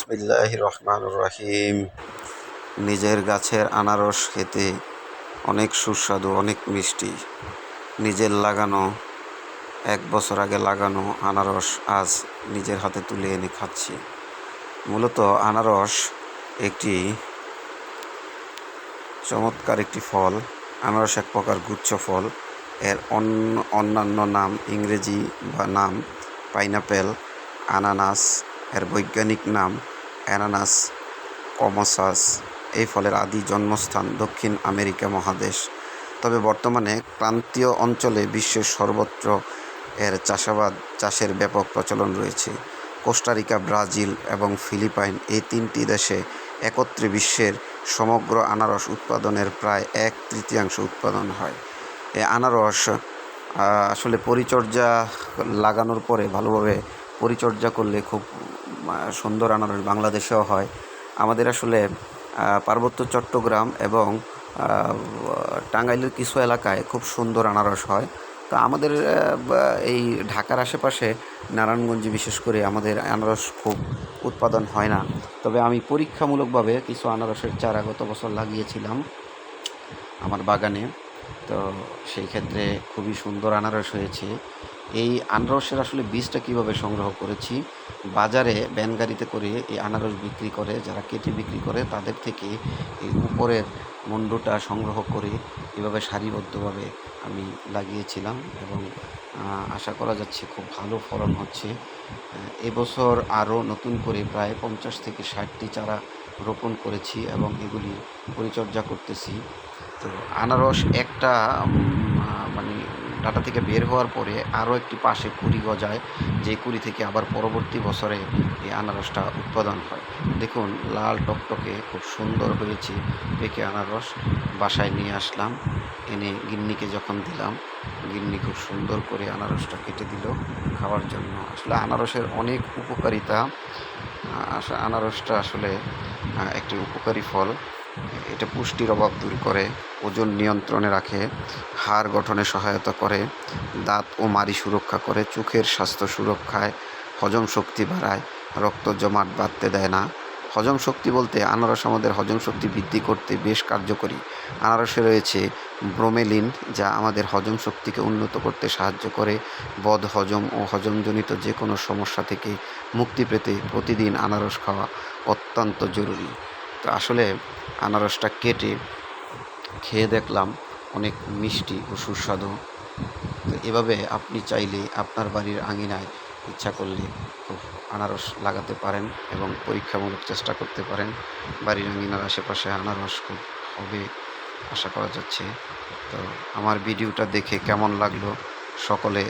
বিসমিল্লাহির রহমানির রহিম। নিজের গাছের আনারস খেতে অনেক সুস্বাদু, অনেক মিষ্টি। নিজের লাগানো 1 বছর আগে লাগানো আনারস আজ নিজের হাতে তুলে এনে খাচ্ছি। মূলত আনারস একটি চমৎকার একটি ফল। আনারস এক প্রকার গুচ্ছ ফল। এর অন্যান্য নাম, ইংরেজি বা নাম পাইনাপেল, আনানাস। এর বৈজ্ঞানিক নাম অ্যানানাস কমোসাস। এই ফলের আদি জন্মস্থান দক্ষিণ আমেরিকা মহাদেশ। তবে বর্তমানে ক্রান্তীয় অঞ্চলে বিশ্বের সর্বত্র এর চাষের ব্যাপক প্রচলন রয়েছে। কোস্টারিকা, ব্রাজিল এবং ফিলিপাইন এই 3টি দেশে একত্রে বিশ্বের সমগ্র আনারস উৎপাদনের প্রায় 1/3 উৎপাদন হয়। এই আনারস আসলে পরিচর্যা, লাগানোর পরে ভালোভাবে পরিচর্যা করলে খুব সুন্দর আনারস বাংলাদেশেও হয়। আমাদের আসলে পার্বত্য চট্টগ্রাম এবং টাঙ্গাইলের কিছু এলাকায় খুব সুন্দর আনারস হয়। তো আমাদের এই ঢাকার আশেপাশে নারায়ণগঞ্জে বিশেষ করে আমাদের আনারস খুব উৎপাদন হয় না। তবে আমি পরীক্ষামূলকভাবে কিছু আনারসের চারা গত বছর লাগিয়েছিলাম আমার বাগানে। তো সেই ক্ষেত্রে খুবই সুন্দর আনারস হয়েছে। এই আনারসের আসলে বীজটা কীভাবে সংগ্রহ করেছি, বাজারে ভ্যান গাড়িতে করে এই আনারস বিক্রি করে, যারা কেটে বিক্রি করে তাদের থেকে এই উপরের মুন্ডুটা সংগ্রহ করে এভাবে সারিবদ্ধভাবে আমি লাগিয়েছিলাম এবং আশা করা যাচ্ছে খুব ভালো ফলন হচ্ছে। এবছর আরও নতুন করে প্রায় 50 থেকে 60টি চারা রোপণ করেছি এবং এগুলি পরিচর্যা করতেছি। তো আনারস একটা মানে ডাটা থেকে বের হওয়ার পরে আরও একটি পাশে কুড়ি গজায়, যে কুড়ি থেকে আবার পরবর্তী বছরে এই আনারসটা উৎপাদন হয়। দেখুন, লাল টকটকে খুব সুন্দর হয়েছে পেকে আনারস। বাসায় নিয়ে আসলাম, এনে গিন্নিকে যখন দিলাম, গিন্নি খুব সুন্দর করে আনারসটা কেটে দিল খাওয়ার জন্য। আসলে আনারসের অনেক উপকারিতা। আনারসটা আসলে একটি উপকারী ফল। এটা পুষ্টির অভাব দূর করে, ওজন নিয়ন্ত্রণে রাখে, হাড় গঠনে সহায়তা করে, দাঁত ও মাড়ি সুরক্ষা করে, চোখের স্বাস্থ্য সুরক্ষায়, হজম শক্তি বাড়ায়, রক্ত জমাট বাঁধতে দেয় না। হজম শক্তি বলতে আনারস আমাদের হজম শক্তি বৃদ্ধি করতে বেশ কার্যকরী। আনারসে রয়েছে ব্রোমেলিন, যা আমাদের হজম শক্তিকে উন্নত করতে সাহায্য করে। বদহজম ও হজমজনিত যে কোনো সমস্যা থেকে মুক্তি পেতে প্রতিদিন আনারস খাওয়া অত্যন্ত জরুরি। তো আসলে আনারসটা কেটে খেয়ে দেখলাম, অনেক মিষ্টি ও সুস্বাদু। তো এভাবে আপনি চাইলে আপনার বাড়ির আঙিনায় ইচ্ছা করলে খুব আনারস লাগাতে পারেন এবং পরীক্ষামূলক চেষ্টা করতে পারেন। বাড়ির আঙিনার আশেপাশে আনারস খুব হবে আশা করা যাচ্ছে। তো আমার ভিডিওটা দেখে কেমন লাগলো সকলে